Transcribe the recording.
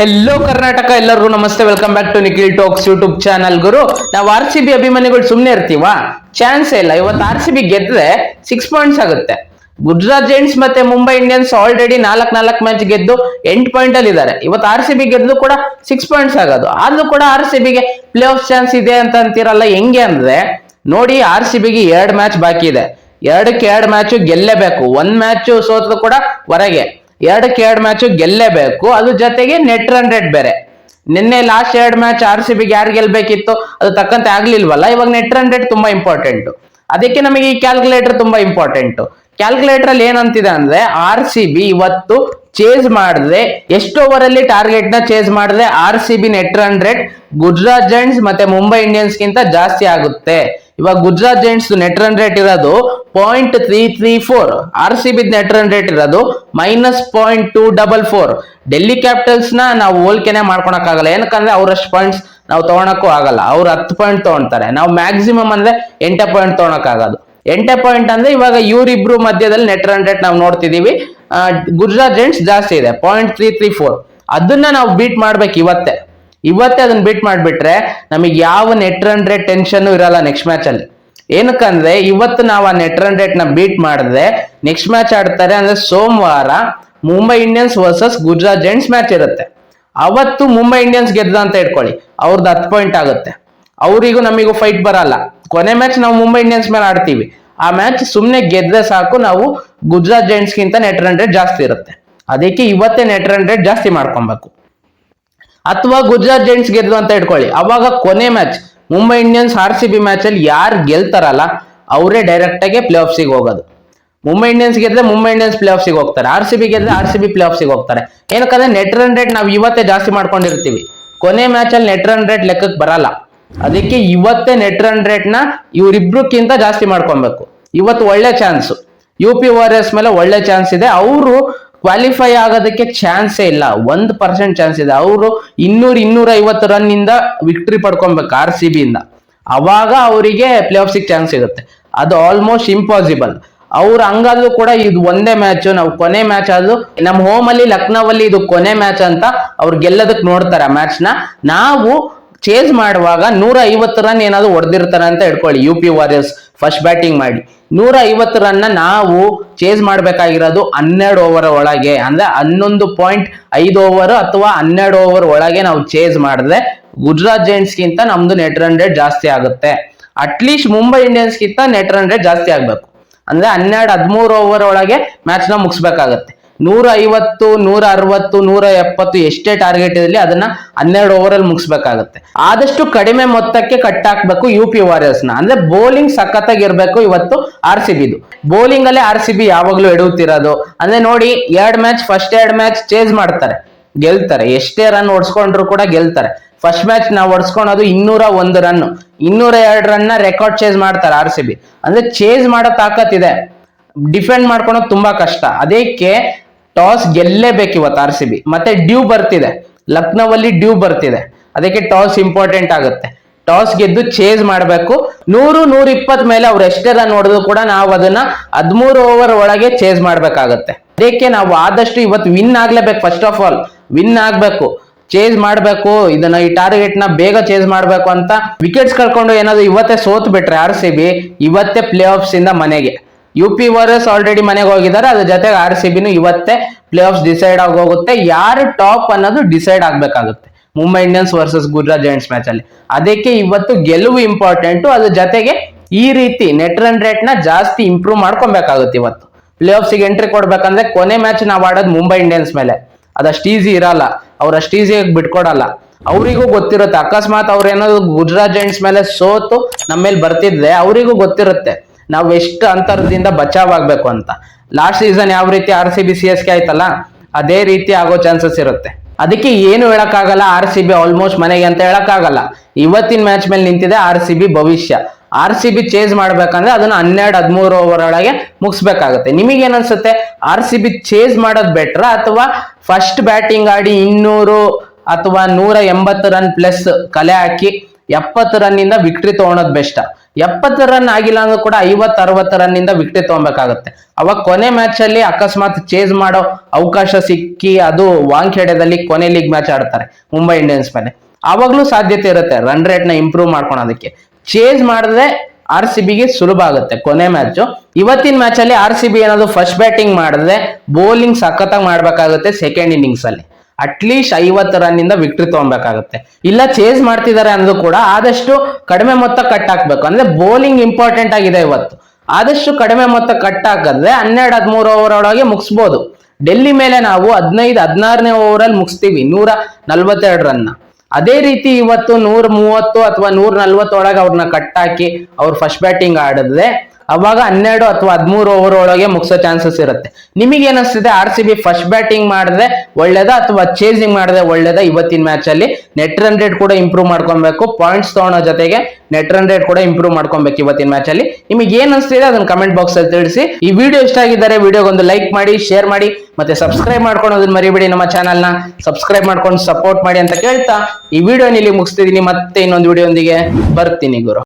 Hello Karnataka, ಎಲ್ಲರಿಗೂ ನಮಸ್ತೆ. Welcome back to Nikhil talks YouTube channel. ಗುರು, ನಾವು RCB ಅಭಿಮಾನಿಗಳು ಸುಮ್ಮನೆ ಇರ್ತೀವಾ? ಚಾನ್ಸ್ ಇಲ್ಲ. ಇವತ್ತು RCB ಗೆದ್ರೆ 6 ಪಾಯಿಂಟ್ಸ್ ಆಗುತ್ತೆ. ಗುಜರಾತ್ ಜೈಂಟ್ಸ್ ಮತ್ತೆ ಮುಂಬೈ ಇಂಡಿಯನ್ಸ್ ಆಲ್ರೆಡಿ 4 ಮ್ಯಾಚ್ ಗೆದ್ದು 8 ಪಾಯಿಂಟ್ ಅಲ್ಲಿ ಇದ್ದಾರೆ. ಇವತ್ತು RCB ಗೆದ್ದು ಕೂಡ 6 ಪಾಯಿಂಟ್ಸ್ ಆಗೋದು. ಆದ್ರೂ ಕೂಡ RCB ಗೆ ಪ್ಲೇ ಆಫ್ ಚಾನ್ಸ್ ಇದೆ ಅಂತ ಅಂತೀರಲ್ಲ, ಹೆಂಗೆ ಅಂದ್ರೆ ನೋಡಿ, RCB ಗೆ 2 ಮ್ಯಾಚ್ ಬಾಕಿ ಇದೆ. 2ಕ್ಕೆ 2 ಮ್ಯಾಚ್ ಗೆಲ್ಲೇಬೇಕು. 1 ಮ್ಯಾಚ್ ಸೋತ್ರು ಕೂಡ ಹೊರಗೆ. 2ಕ್ಕೆ 2 ಮ್ಯಾಚ್ ಗೆಲ್ಲೇಬೇಕು. ಅದ್ರ ಜೊತೆಗೆ ನೆಟ್ ರನ್ ರೇಟ್ ಬೇರೆ. ನಿನ್ನೆ ಲಾಸ್ಟ್ 2 ಮ್ಯಾಚ್ RCB ಗೆ ಯಾರು ಗೆಲ್ಬೇಕಿತ್ತು ಅದು ತಕ್ಕಂತೆ ಆಗ್ಲಿಲ್ವಲ್ಲ. ಇವಾಗ ನೆಟ್ ರನ್ ರೇಟ್ ತುಂಬಾ ಇಂಪಾರ್ಟೆಂಟ್. ಅದಕ್ಕೆ ನಮಗೆ ಈ ಕ್ಯಾಲ್ಕುಲೇಟರ್ ತುಂಬಾ ಇಂಪಾರ್ಟೆಂಟ್. ಕ್ಯಾಲ್ಕುಲೇಟರ್ ಅಲ್ಲಿ ಏನಂತಿದೆ ಅಂದ್ರೆ, RCB ಇವತ್ತು ಚೇಸ್ ಮಾಡಿದ್ರೆ, ಎಷ್ಟು ಓವರ್ ಅಲ್ಲಿ ಟಾರ್ಗೆಟ್ ನ ಚೇಸ್ ಮಾಡಿದ್ರೆ RCB net run rate Gujarat Giants ಮತ್ತೆ ಮುಂಬೈ ಇಂಡಿಯನ್ಸ್ ಗಿಂತ ಜಾಸ್ತಿ ಆಗುತ್ತೆ. ಇವಾಗ Gujarat Giants net run rate ಇರೋದು 0.334, RCB ನೆಟ್ ರನ್ ರೇಟ್ ಇರೋದು -0.244. ಡೆಲ್ಲಿ ಕ್ಯಾಪಿಟಲ್ಸ್ ನ ನಾವು ಹೋಲಿಕೆನೆ ಮಾಡ್ಕೊಳಕ್ ಆಗಲ್ಲ. ಏನಕ್ಕಂದ್ರೆ ಅವರಷ್ಟು ಪಾಯಿಂಟ್ಸ್ ನಾವು ತಗೊಳಕ್ಕೂ ಆಗಲ್ಲ. ಅವ್ರು 10 ಪಾಯಿಂಟ್ ತಗೊಂತಾರೆ, ನಾವು ಮ್ಯಾಕ್ಸಿಮಮ್ ಅಂದ್ರೆ 8 ಪಾಯಿಂಟ್ ತಗೊಳಕ್ ಆಗೋದು. 8 ಪಾಯಿಂಟ್ ಅಂದ್ರೆ ಇವಾಗ ಇವರಿಬ್ರು ಮಧ್ಯದಲ್ಲಿ ನೆಟ್ ರನ್ ರೇಟ್ ನಾವು ನೋಡ್ತಿದೀವಿ. ಗುಜರಾತ್ ಜೈಂಟ್ಸ್ ಜಾಸ್ತಿ ಇದೆ 0.334. ಅದನ್ನ ನಾವು ಬೀಟ್ ಮಾಡ್ಬೇಕು ಇವತ್ತೇ ಅದನ್ನ ಬೀಟ್ ಮಾಡ್ಬಿಟ್ರೆ ನಮಗೆ ಯಾವ ನೆಟ್ ರನ್ ರೇಟ್ ಟೆನ್ಷನ್ ಇರಲ್ಲ ನೆಕ್ಸ್ಟ್ ಮ್ಯಾಚ್ ಅಲ್ಲಿ. ಏನಕ್ಕಂದ್ರೆ ಇವತ್ತು ನಾವು ಆ ನೆಟ್ ರನ್ ರೇಟ್ ನ ಬೀಟ್ ಮಾಡಿದ್ರೆ ನೆಕ್ಸ್ಟ್ ಮ್ಯಾಚ್ ಆಡ್ತಾರೆ ಅಂದ್ರೆ ಸೋಮವಾರ Mumbai Indians versus Gujarat giants match ಇರುತ್ತೆ. ಅವತ್ತು ಮುಂಬೈ ಇಂಡಿಯನ್ಸ್ ಗೆದ್ದ ಅಂತ ಇಟ್ಕೊಳ್ಳಿ, ಅವ್ರದ್ದು 10 ಪಾಯಿಂಟ್ ಆಗುತ್ತೆ. ಅವರಿಗೂ ನಮಿಗೂ ಫೈಟ್ ಬರಲ್ಲ. ಕೊನೆ ಮ್ಯಾಚ್ ನಾವು ಮುಂಬೈ ಇಂಡಿಯನ್ಸ್ ಮೇಲೆ ಆಡ್ತೀವಿ. ಆ ಮ್ಯಾಚ್ ಸುಮ್ನೆ ಗೆದ್ರೆ ಸಾಕು, ನಾವು ಗುಜರಾತ್ ಜೈಂಟ್ಸ್ ಗಿಂತ ನೆಟ್ ರನ್ ರೇಟ್ ಜಾಸ್ತಿ ಇರುತ್ತೆ. ಅದಕ್ಕೆ ಇವತ್ತೇ ನೆಟ್ ರನ್ ರೇಟ್ ಜಾಸ್ತಿ ಮಾಡ್ಕೊಬೇಕು. ಅಥವಾ ಗುಜರಾತ್ ಜೈಂಟ್ಸ್ ಗೆದ್ದು ಅಂತ ಇಟ್ಕೊಳ್ಳಿ, ಅವಾಗ ಕೊನೆ match Mumbai Indians RCB match ಅಲ್ಲಿ ಯಾರು ಗೆಲ್ತಾರಲ್ಲ ಅವರೇ ಡೈರೆಕ್ಟ್ ಆಗಿ ಪ್ಲೇ ಆಫ್ ಸಿಗೆ ಹೋಗೋದು. ಮುಂಬೈ ಇಂಡಿಯನ್ಸ್ ಗೆದ್ರೆ ಮುಂಬೈ ಇಂಡಿಯನ್ಸ್ ಪ್ಲೇ ಆಫ್ ಸಿಗೆ ಹೋಗ್ತಾರೆ, RCB ಗೆದ್ರೆ RCB ಪ್ಲೇ ಆಫ್ ಸಿಗೆ ಹೋಗ್ತಾರೆ. ಏನಕ್ಕಂದ್ರೆ ನೆಟ್ ರನ್ ರೇಟ್ ನಾವು ಇವತ್ತೇ ಜಾಸ್ತಿ ಮಾಡ್ಕೊಂಡಿರ್ತೀವಿ. ಕೊನೆ ಮ್ಯಾಚ್ ಅಲ್ಲಿ ನೆಟ್ ರನ್ ರೇಟ್ ಲೆಕ್ಕಕ್ಕೆ ಬರಲ್ಲ. ಅದಕ್ಕೆ ಇವತ್ತೇ ನೆಟ್ ರನ್ ರೇಟ್ ನ ಇವರಿಬ್ರಕ್ಕಿಂತ ಜಾಸ್ತಿ ಮಾಡ್ಕೊಬೇಕು. ಇವತ್ತು ಒಳ್ಳೆ ಚಾನ್ಸ್, UP ವಾರಿಯರ್ಸ್ ಮೇಲೆ ಒಳ್ಳೆ ಚಾನ್ಸ್ ಇದೆ. ಅವರು ಕ್ವಾಲಿಫೈ ಆಗೋದಕ್ಕೆ ಚಾನ್ಸೇ ಇಲ್ಲ, 1% ಚಾನ್ಸ್ ಇದೆ. ಅವರು 200-250 ರನ್ ಇಂದ ವಿಕ್ಟರಿ ಪಡ್ಕೊಬೇಕು RCB ಇಂದ. ಅವಾಗ ಅವರಿಗೆ ಪ್ಲೇ ಆಫ್ ಸಿಕ್ ಚಾನ್ಸ್ ಸಿಗುತ್ತೆ. ಅದು ಆಲ್ಮೋಸ್ಟ್ ಇಂಪಾಸಿಬಲ್. ಅವ್ರು ಹಂಗಾದ್ರೂ ಕೂಡ ಇದು ಒಂದೇ ಮ್ಯಾಚ್, ನಾವು ಕೊನೆ ಮ್ಯಾಚ್ ಆದ್ರೂ ನಮ್ಮ ಹೋಮ್ ಅಲ್ಲಿ ಲಕ್ನೋವಲ್ಲಿ ಇದು ಕೊನೆ ಮ್ಯಾಚ್ ಅಂತ ಅವ್ರು ಗೆಲ್ಲದಕ್ಕೆ ನೋಡ್ತಾರೆ ಆ ಮ್ಯಾಚ್ ನ. ನಾವು ಚೇಸ್ ಮಾಡುವಾಗ 150 ರನ್ ಏನಾದ್ರು ಹೊಡೆದಿರ್ತಾರೆ ಅಂತ ಇಟ್ಕೊಳ್ಳಿ. UP ವಾರಿಯರ್ಸ್ ಫಸ್ಟ್ ಬ್ಯಾಟಿಂಗ್ ಮಾಡಿ 150 ರನ್ ನಾವು ಚೇಸ್ ಮಾಡ್ಬೇಕಾಗಿರೋದು 12 ಓವರ್ ಒಳಗೆ, ಅಂದ್ರೆ 11.5 ಓವರ್ ಅಥವಾ 12 ಓವರ್ ಒಳಗೆ ನಾವು ಚೇಸ್ ಮಾಡಿದ್ರೆ ಗುಜರಾತ್ ಜೈಂಟ್ಸ್ ಗಿಂತ ನಮ್ದು ನೆಟ್ ರನ್ ರೇಟ್ ಜಾಸ್ತಿ ಆಗುತ್ತೆ. ಅಟ್ಲೀಸ್ಟ್ ಮುಂಬೈ ಇಂಡಿಯನ್ಸ್ ಗಿಂತ ನೆಟ್ ರನ್ ರೇಟ್ ಜಾಸ್ತಿ ಆಗ್ಬೇಕು. ಅಂದ್ರೆ 12-13 ಓವರ್ ಒಳಗೆ ಮ್ಯಾಚ್ ನ ಮುಗಿಸ್ಬೇಕಾಗತ್ತೆ. 150, 160, 170 ಎಷ್ಟೇ ಟಾರ್ಗೆಟ್ ಇರಲಿ ಅದನ್ನ 12 ಓವರ್ ಅಲ್ಲಿ ಮುಗಿಸ್ಬೇಕಾಗತ್ತೆ. ಆದಷ್ಟು ಕಡಿಮೆ ಮೊತ್ತಕ್ಕೆ ಕಟ್ ಹಾಕ್ಬೇಕು UP ವಾರಿಯರ್ಸ್ ನ. ಅಂದ್ರೆ ಬೌಲಿಂಗ್ ಸಖತ್ತಾಗಿರ್ಬೇಕು ಇವತ್ತು RCBದು. ಬೌಲಿಂಗ್ ಅಲ್ಲೇ RCB ಯಾವಾಗ್ಲೂ ಎಡುತ್ತಿರೋದು. ಅಂದ್ರೆ ನೋಡಿ, 2 ಮ್ಯಾಚ್ ಫಸ್ಟ್ 2 ಮ್ಯಾಚ್ ಚೇಸ್ ಮಾಡ್ತಾರೆ, ಗೆಲ್ತಾರೆ. ಎಷ್ಟೇ ರನ್ ಹೊಡ್ಸ್ಕೊಂಡ್ರು ಕೂಡ ಗೆಲ್ತಾರೆ. ಫಸ್ಟ್ ಮ್ಯಾಚ್ ನಾವು ಹೊಡ್ಸ್ಕೊಳೋದು 201 ರನ್, 202 ರನ್ ನ ರೆಕಾರ್ಡ್ ಚೇಸ್ ಮಾಡ್ತಾರೆ RCB. ಅಂದ್ರೆ ಚೇಸ್ ಮಾಡೋ ತಾಕತ್ತಿದೆ, ಡಿಫೆಂಡ್ ಮಾಡ್ಕೊಳೋದು ತುಂಬಾ ಕಷ್ಟ. ಅದಕ್ಕೆ ಟಾಸ್ ಗೆಲ್ಲೇಬೇಕು ಇವತ್ತು RCB. ಮತ್ತೆ ಡ್ಯೂ ಬರ್ತಿದೆ, ಲಕ್ನೋವಲ್ಲಿ ಡ್ಯೂ ಬರ್ತಿದೆ. ಅದಕ್ಕೆ ಟಾಸ್ ಇಂಪಾರ್ಟೆಂಟ್ ಆಗುತ್ತೆ. ಟಾಸ್ ಗೆದ್ದು ಚೇಸ್ ಮಾಡಬೇಕು. 100-120 ಮೇಲೆ ಅವ್ರು ಎಷ್ಟೇ ರನ್ ಹೊಡೆದ್ರು ಕೂಡ ನಾವು ಅದನ್ನ 13 ಓವರ್ ಒಳಗೆ ಚೇಸ್ ಮಾಡ್ಬೇಕಾಗತ್ತೆ. ಅದಕ್ಕೆ ನಾವು ಆದಷ್ಟು ಇವತ್ತು ವಿನ್ ಆಗ್ಲೇಬೇಕು. ಫಸ್ಟ್ ಆಫ್ ಆಲ್ ವಿನ್ ಆಗ್ಬೇಕು, ಚೇಸ್ ಮಾಡ್ಬೇಕು. ಇದನ್ನ ಈ ಟಾರ್ಗೆಟ್ ನ ಬೇಗ ಚೇಸ್ ಮಾಡ್ಬೇಕು ಅಂತ ವಿಕೆಟ್ಸ್ ಕಳ್ಕೊಂಡು ಏನಾದ್ರು ಇವತ್ತೇ ಸೋತ್ ಬಿಟ್ರೆ RCB ಇವತ್ತೇ ಪ್ಲೇ ಆಫ್ಸ್ ಇಂದ ಮನೆಗೆ. UP ವಾರಿಯರ್ಸ್ ಆಲ್ರೆಡಿ ಮನೆಗೆ ಹೋಗಿದ್ದಾರೆ. ಅದ್ರ ಜೊತೆಗೆ RCBನು ಇವತ್ತೇ ಪ್ಲೇ ಆಫ್ಸ್ ಡಿಸೈಡ್ ಆಗೋಗುತ್ತೆ. ಯಾರು ಟಾಪ್ ಅನ್ನೋದು ಡಿಸೈಡ್ ಆಗ್ಬೇಕಾಗುತ್ತೆ Mumbai Indians versus Gujarat giants match ಅಲ್ಲಿ. ಅದಕ್ಕೆ ಇವತ್ತು ಗೆಲುವು ಇಂಪಾರ್ಟೆಂಟ್. ಅದ್ರ ಜೊತೆಗೆ ಈ ರೀತಿ ನೆಟ್ ರನ್ ರೇಟ್ ನ ಜಾಸ್ತಿ ಇಂಪ್ರೂವ್ ಮಾಡ್ಕೊಬೇಕಾಗುತ್ತೆ. ಇವತ್ತು ಪ್ಲೇ ಆಫ್ ಗೆ ಎಂಟ್ರಿ ಕೊಡ್ಬೇಕಂದ್ರೆ ಕೊನೆ ಮ್ಯಾಚ್ ನಾವು ಆಡೋದು ಮುಂಬೈ ಇಂಡಿಯನ್ಸ್ ಮೇಲೆ. ಅದಷ್ಟು ಈಸಿ ಇರಲ್ಲ, ಅವ್ರು ಅಷ್ಟು ಈಸಿಯಾಗಿ ಬಿಟ್ಕೊಡಲ್ಲ. ಅವರಿಗೂ ಗೊತ್ತಿರುತ್ತೆ, ಅಕಸ್ಮಾತ್ ಅವ್ರು ಏನಾದ್ರು ಗುಜರಾತ್ ಜೈಂಟ್ಸ್ ಮೇಲೆ ಸೋತು ನಮ್ಮ ಮೇಲೆ ಬರ್ತಿದ್ರೆ ಅವರಿಗೂ ಗೊತ್ತಿರುತ್ತೆ ನಾವು ಎಷ್ಟು ಅಂತರದಿಂದ ಬಚಾವ್ ಆಗ್ಬೇಕು ಅಂತ. ಲಾಸ್ಟ್ ಸೀಸನ್ ಯಾವ ರೀತಿ RCB CSK ಆಯ್ತಲ್ಲ, ಅದೇ ರೀತಿ ಆಗೋ ಚಾನ್ಸಸ್ ಇರುತ್ತೆ. ಅದಕ್ಕೆ ಏನು ಹೇಳಕ್ಕಾಗಲ್ಲ, RCB ಆಲ್ಮೋಸ್ಟ್ ಮನೆಗೆ ಅಂತ ಹೇಳಕ್ಕಾಗಲ್ಲ. ಇವತ್ತಿನ ಮ್ಯಾಚ್ ಮೇಲೆ ನಿಂತಿದೆ RCB ಭವಿಷ್ಯ. RCB ಚೇಸ್ ಮಾಡ್ಬೇಕಂದ್ರೆ ಅದನ್ನ 12-13 ಓವರ್ ಒಳಗೆ ಮುಗಿಸ್ಬೇಕಾಗತ್ತೆ. ನಿಮಗೇನ್ ಅನ್ಸುತ್ತೆ, RCB ಚೇಸ್ ಮಾಡೋದು ಬೆಟ್ರ ಅಥವಾ ಫಸ್ಟ್ ಬ್ಯಾಟಿಂಗ್ ಆಡಿ 200 ಅಥವಾ 180 ರನ್ ಪ್ಲಸ್ ಕಲೆ ಹಾಕಿ 70 ರನ್ ಇಂದ ವಿಕ್ಟರಿ ತಗೊಳೋದು ಬೆಸ್ಟ್? 70 ರನ್ ಆಗಿಲ್ಲ ಅಂದ್ರೂ ಕೂಡ 50-60 ರನ್ ಇಂದ ವಿಕೆಟ್ ತಗೊಬೇಕಾಗುತ್ತೆ. ಅವಾಗ ಕೊನೆ ಮ್ಯಾಚ್ ಅಲ್ಲಿ ಅಕಸ್ಮಾತ್ ಚೇಸ್ ಮಾಡೋ ಅವಕಾಶ ಸಿಕ್ಕಿ, ಅದು ವಾಂಖೇಡೆದಲ್ಲಿ ಕೊನೆ ಲೀಗ್ ಮ್ಯಾಚ್ ಆಡ್ತಾರೆ ಮುಂಬೈ ಇಂಡಿಯನ್ಸ್ ಮೇಲೆ, ಆವಾಗ್ಲೂ ಸಾಧ್ಯತೆ ಇರುತ್ತೆ ರನ್ ರೇಟ್ ನ ಇಂಪ್ರೂವ್ ಮಾಡ್ಕೊಳೋದಕ್ಕೆ. ಚೇಸ್ ಮಾಡಿದ್ರೆ RCB ಗೆ ಸುಲಭ ಆಗುತ್ತೆ ಕೊನೆ ಮ್ಯಾಚ್. ಇವತ್ತಿನ ಮ್ಯಾಚ್ ಅಲ್ಲಿ RCB ಏನಾದ್ರು ಫಸ್ಟ್ ಬ್ಯಾಟಿಂಗ್ ಮಾಡಿದ್ರೆ ಬೌಲಿಂಗ್ ಸಖತ್ತಾಗಿ ಮಾಡ್ಬೇಕಾಗುತ್ತೆ ಸೆಕೆಂಡ್ ಇನ್ನಿಂಗ್ಸ್ ಅಲ್ಲಿ. ಅಟ್ಲೀಸ್ಟ್ 50 ರನ್ ಇಂದ ವಿಕ್ಟ್ರಿ ತಗೊಬೇಕಾಗುತ್ತೆ. ಇಲ್ಲ ಚೇಸ್ ಮಾಡ್ತಿದ್ದಾರೆ ಅಂದ್ರೂ ಕೂಡ ಆದಷ್ಟು ಕಡಿಮೆ ಮೊತ್ತ ಕಟ್ ಹಾಕ್ಬೇಕು. ಅಂದ್ರೆ ಬೌಲಿಂಗ್ ಇಂಪಾರ್ಟೆಂಟ್ ಆಗಿದೆ ಇವತ್ತು. ಆದಷ್ಟು ಕಡಿಮೆ ಮೊತ್ತ ಕಟ್ ಹಾಕಿದ್ರೆ 12-13 ಓವರ್ ಒಳಗೆ ಮುಗಿಸ್ಬೋದು. ಡೆಲ್ಲಿ ಮೇಲೆ ನಾವು 15-16ನೇ ಓವರ್ ಅಲ್ಲಿ ಮುಗಿಸ್ತೀವಿ 142 ರನ್. ಅದೇ ರೀತಿ ಇವತ್ತು 130 ಅಥವಾ 140 ಒಳಗೆ ಅವ್ರನ್ನ ಕಟ್ ಹಾಕಿ ಅವ್ರು ಫಸ್ಟ್ ಬ್ಯಾಟಿಂಗ್ ಆಡಿದ್ರೆ ಅವಾಗ 12 ಅಥವಾ 13 ಓವರ್ ಒಳಗೆ ಮುಗಿಸೋ ಚಾನ್ಸಸ್ ಇರುತ್ತೆ. ನಿಮಗೆ ಏನಿಸ್ತಿದೆ RCB ಫಸ್ಟ್ ಬ್ಯಾಟಿಂಗ್ ಮಾಡಿದ್ರೆ ಒಳ್ಳೇದಾ ಅಥವಾ ಚೇಸಿಂಗ್ ಮಾಡಿದ್ರೆ ಒಳ್ಳೇದಾ? ಇವತ್ತಿನ ಮ್ಯಾಚ್ ಅಲ್ಲಿ ನೆಟ್ ರನ್ ರೇಟ್ ಕೂಡ ಇಂಪ್ರೂವ್ ಮಾಡ್ಕೊಬೇಕು, ಪಾಯಿಂಟ್ಸ್ ತಗೊಳ್ಳೋ ಜೊತೆಗೆ ನೆಟ್ ರನ್ ರೇಟ್ ಕೂಡ ಇಂಪ್ರೂವ್ ಮಾಡ್ಕೊಬೇಕು ಇವತ್ತಿನ ಮ್ಯಾಚ್ ಅಲ್ಲಿ. ನಿಮಗೆ ಏನ್ ಅನಿಸ್ತಿದೆ ಅದನ್ನ ಕಮೆಂಟ್ ಬಾಕ್ಸ್ ಅಲ್ಲಿ ತಿಳಿಸಿ. ಈ ವಿಡಿಯೋ ಇಷ್ಟ ಆಗಿದ್ದಾರೆ ವಿಡಿಯೋಗೊಂದು ಲೈಕ್ ಮಾಡಿ, ಶೇರ್ ಮಾಡಿ, ಮತ್ತೆ ಸಬ್ಸ್ಕ್ರೈಬ್ ಮಾಡ್ಕೊಳ್ಳೋದನ್ನ ಮರಿಬೇಡಿ. ನಮ್ಮ ಚಾನಲ್ ನ ಸಬ್ಸ್ಕ್ರೈಬ್ ಮಾಡ್ಕೊಂಡು ಸಪೋರ್ಟ್ ಮಾಡಿ ಅಂತ ಕೇಳ್ತಾ ಈ ವಿಡಿಯೋ ಇಲ್ಲಿ ಮುಗಿಸ್ತಿದೀನಿ. ಮತ್ತೆ ಇನ್ನೊಂದು ವಿಡಿಯೋ ಒಂದಿಗೆ ಬರ್ತೀನಿ ಗುರು.